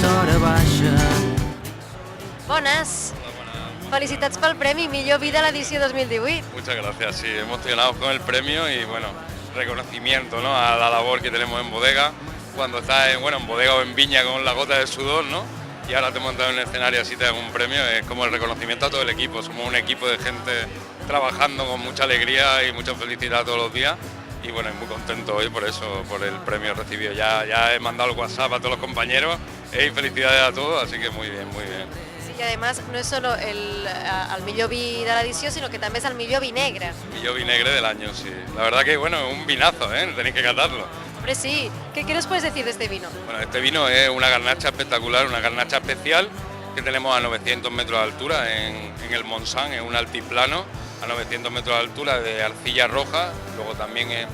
s'hora baixa. Bones. Felicitats pel premi Millor Vi de l'edició 2018. Muchas gracias, sí, emocionados con el premio y bueno, reconocimiento, ¿no?, a la labor que tenemos en bodega, cuando estás en bodega o en viña con la gota de sudor, ¿no? Y ahora te montas en un escenario así, te dan un premio, es como el reconocimiento a todo el equipo. Somos un equipo de gente trabajando con mucha alegría y mucha felicidad todos los días. Y bueno, muy contento hoy por eso, por el premio recibido. Ya he mandado el WhatsApp a todos los compañeros y felicidades a todos, así que muy bien, muy bien. Sí, i además no és solo el millor vi de l'edició, sinó que també és el millor vi negre. Millor vi negre del año, sí. La verdad que bueno, un vinazo, tenéis que catarlo. Hombre, sí. ¿Qué nos puedes decir de este vino? Bueno, este vino es una garnacha espectacular, una garnacha especial que tenemos a 900 metros de altura en el Montsant, en un altiplano a 900 metros de altura de arcilla roja. Luego también es,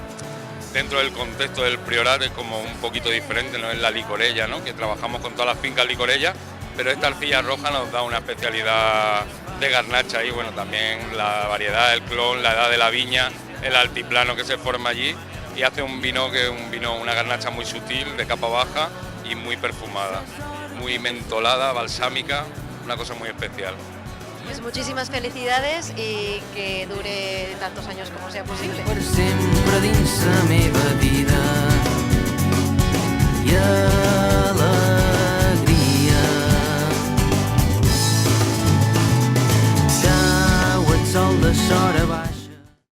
dentro del contexto del Priorat, es como un poquito diferente, no es la licorella, ¿no?, que trabajamos con todas las fincas licorellas, pero esta arcilla roja nos da una especialidad de garnacha y bueno, también la variedad, el clon, la edad de la viña, el altiplano que se forma allí, y hace un vino que es una garnacha muy sutil, de capa baja y muy perfumada, muy mentolada, balsámica, una cosa muy especial. Pues muchísimas felicidades y que dure tantos años como sea posible. Per sempre dins la meva